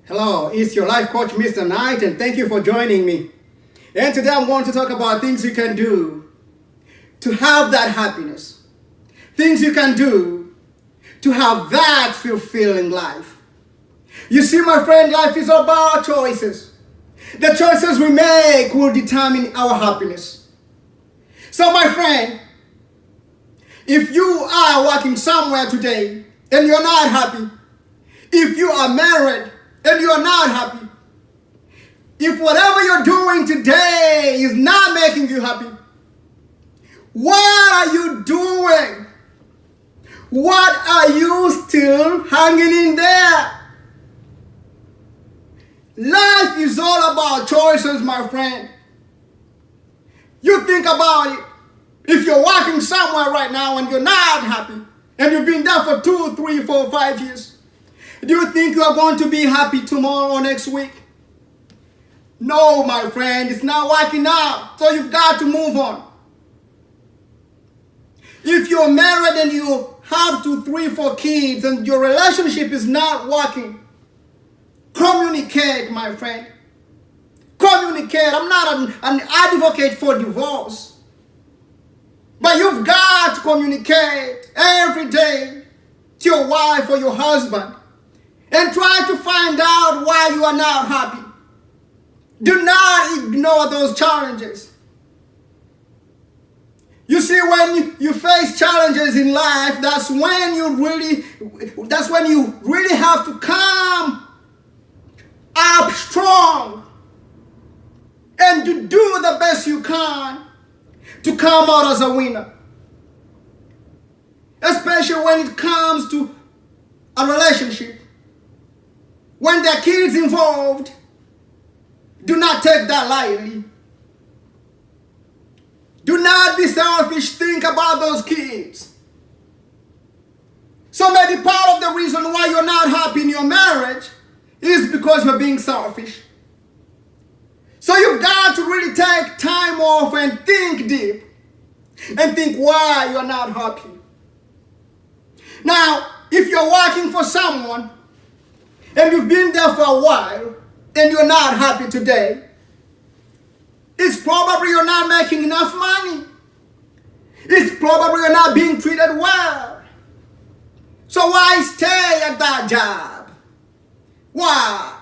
Hello, it's your life coach, Mr.Knight, and thank you for joining me. And today I'm going to talk about things you can do to have that happiness. Things you can do to have that fulfilling life. You see, my friend, life is about choices. The choices we make will determine our happiness. So, my friend, if you are working somewhere today and you're not happy, if you are married and you are not happy, if whatever you're doing today is not making you happy, what are you doing? What are you still hanging in there? Life is all about choices, my friend. You think about it. If you're working somewhere right now and you're not happy, and you've been there for 2, 3, 4, 5 years, do you think you are going to be happy tomorrow or next week? No, my friend, it's not working out. So you've got to move on. If you're married and you have 2, 3, 4 kids and your relationship is not working, communicate, my friend. Communicate. I'm not an advocate for divorce. But you've got to communicate every day to your wife or your husband and try to find out why you are not happy. Do not ignore those challenges. You see, when you face challenges in life, that's when you really have to come up strong and to do the best you can to come out as a winner. Especially when it comes to a relationship. When there are kids involved, do not take that lightly. Do not be selfish. Think about those kids. So maybe part of the reason why you're not happy in your marriage is because you're being selfish. So you've got to really take time off and think deep and think why you're not happy. Now, if you're working for someone and you've been there for a while and you're not happy today, it's probably you're not making enough money. It's probably you're not being treated well. So why stay at that job? Why?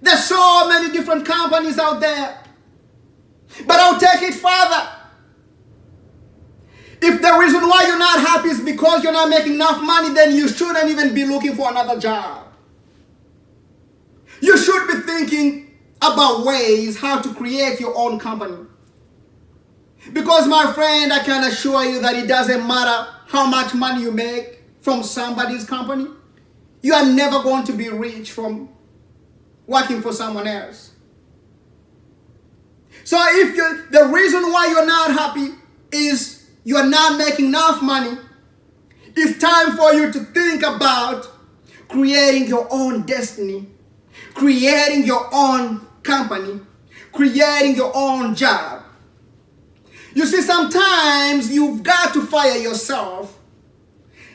There's so many different companies out there. But I'll take it further. If the reason why you're not happy is because you're not making enough money, then you shouldn't even be looking for another job. You should be thinking about ways how to create your own company. Because, my friend, I can assure you that it doesn't matter how much money you make from somebody's company. You are never going to be rich from working for someone else. So if the reason why you're not happy is you're not making enough money, it's time for you to think about creating your own destiny, creating your own company, creating your own job. You see, sometimes you've got to fire yourself.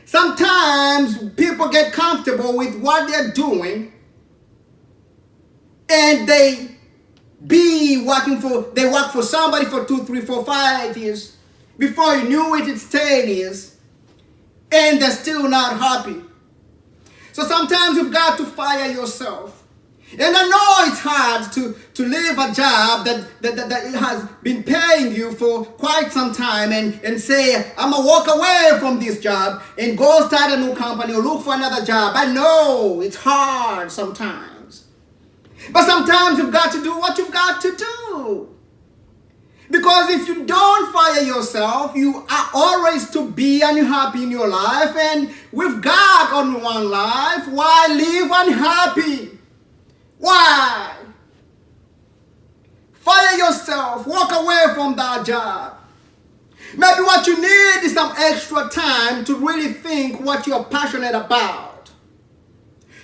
Sometimes people get comfortable with what they're doing and they work for somebody for 2, 3, 4, 5 years. Before you knew it, it's 10 years. And they're still not happy. So sometimes you've got to fire yourself. And I know it's hard to leave a job that has been paying you for quite some time and say, I'm going to walk away from this job and go start a new company or look for another job. I know it's hard sometimes. But sometimes you've got to do what you've got to do. Because if you don't fire yourself, you are always to be unhappy in your life. And we've got only one life. Why live unhappy? Why? Fire yourself. Walk away from that job. Maybe what you need is some extra time to really think what you're passionate about.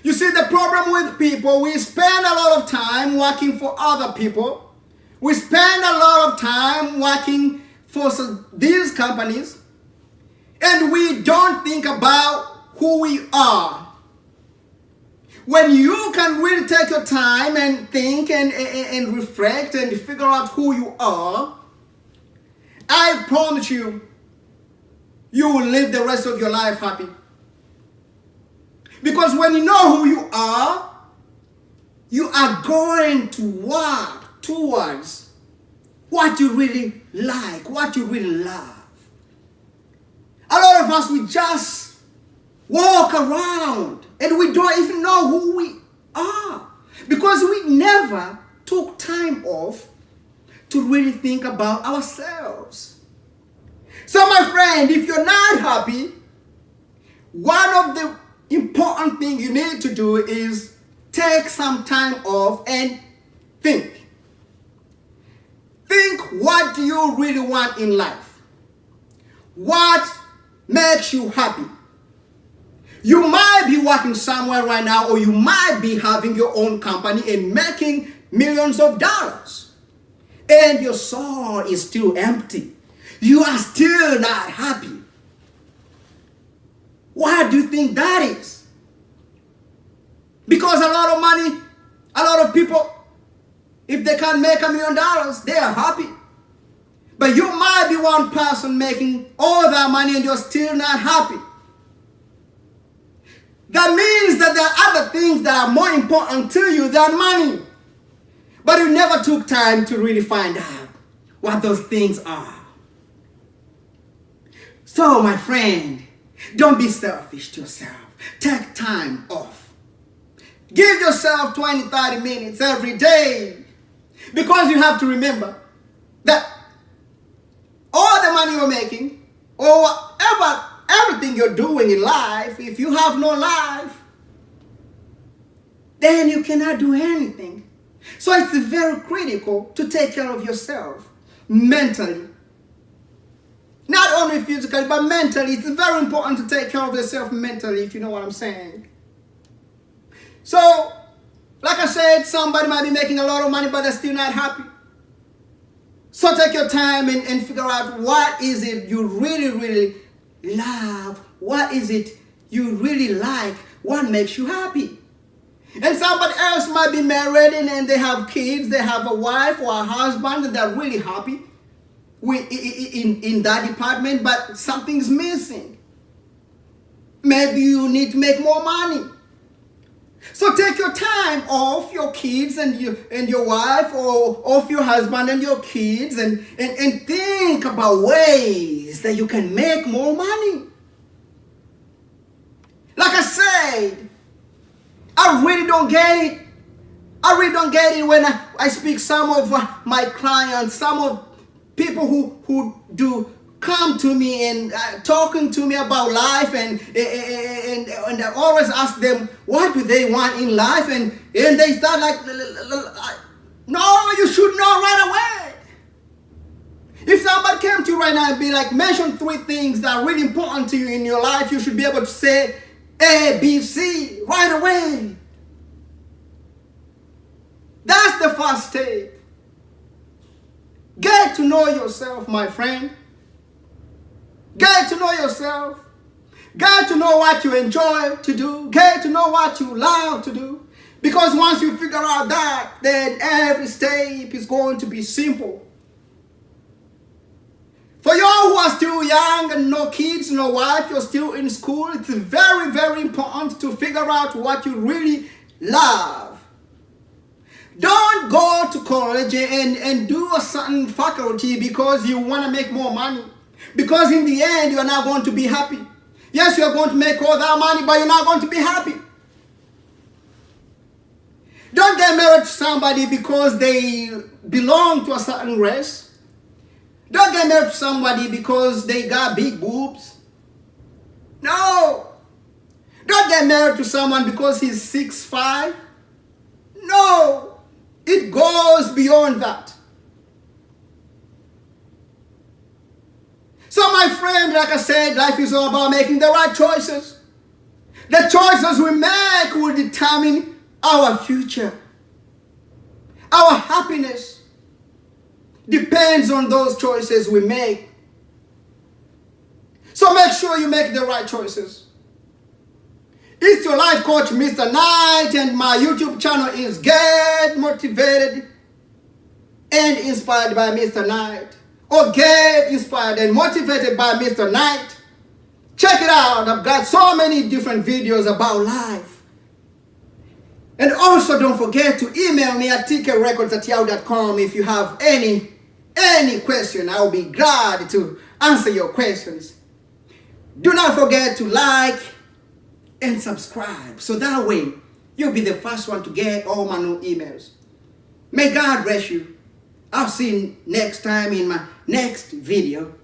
You see, the problem with people, we spend a lot of time working for other people. We spend a lot of time working for these companies. And we don't think about who we are. When you can really take your time and think and reflect and figure out who you are, I promise you, you will live the rest of your life happy. Because when you know who you are going to work towards what you really like, what you really love. A lot of us, we just walk around and we don't even know who we are because we never took time off to really think about ourselves. So my friend, if you're not happy, one of the important things you need to do is take some time off and think. Think, what do you really want in life? What makes you happy? You might be working somewhere right now, or you might be having your own company and making millions of dollars. And your soul is still empty. You are still not happy. Why do you think that is? Because a lot of money, a lot of people, if they can make $1 million, they are happy. But you might be one person making all that money and you're still not happy. That means that there are other things that are more important to you than money. But you never took time to really find out what those things are. So, my friend, don't be selfish to yourself. Take time off. Give yourself 20, 30 minutes every day. Because you have to remember that all the money you're making, or whatever, everything you're doing in life, if you have no life, then you cannot do anything. So it's very critical to take care of yourself mentally. Not only physically, but mentally. It's very important to take care of yourself mentally, if you know what I'm saying. So, like I said, somebody might be making a lot of money, but they're still not happy. So take your time and figure out what is it you really, really love. What is it you really like? What makes you happy? And somebody else might be married and they have kids, they have a wife or a husband, and they're really happy in that department, but something's missing. Maybe you need to make more money. So take your time off your kids and your wife, or off your husband and your kids, and think about ways that you can make more money. Like I said, I really don't get it. I really don't get it when I speak some of my clients, some of people who do come to me and talking to me about life, and I always ask them what do they want in life, and they start like, no, you should know right away. If somebody came to you right now and be like, mention 3 things that are really important to you in your life, you should be able to say A, B, C right away. That's the first step. Get to know yourself, my friend. Get to know yourself. Get to know what you enjoy to do. Get to know what you love to do. Because once you figure out that, then every step is going to be simple. For you who are still young and no kids, no wife, you're still in school, it's very, very important to figure out what you really love. Don't go to college and do a certain faculty because you want to make more money. Because in the end, you are not going to be happy. Yes, you are going to make all that money, but you're not going to be happy. Don't get married to somebody because they belong to a certain race. Don't get married to somebody because they got big boobs. No. Don't get married to someone because he's 6'5". No. It goes beyond that. So my friend, like I said, life is all about making the right choices. The choices we make will determine our future. Our happiness depends on those choices we make. So make sure you make the right choices. It's your life coach, Mr. Knight, and my YouTube channel is Get Motivated and Inspired by Mr. Knight, or Get Inspired and Motivated by Mr. Knight. Check it out. I've got so many different videos about life. And also don't forget to email me at tkrecords@yahoo.com if you have any question. I'll be glad to answer your questions. Do not forget to like and subscribe, so that way you'll be the first one to get all my new emails. May God bless you. I'll see you next time in my next video.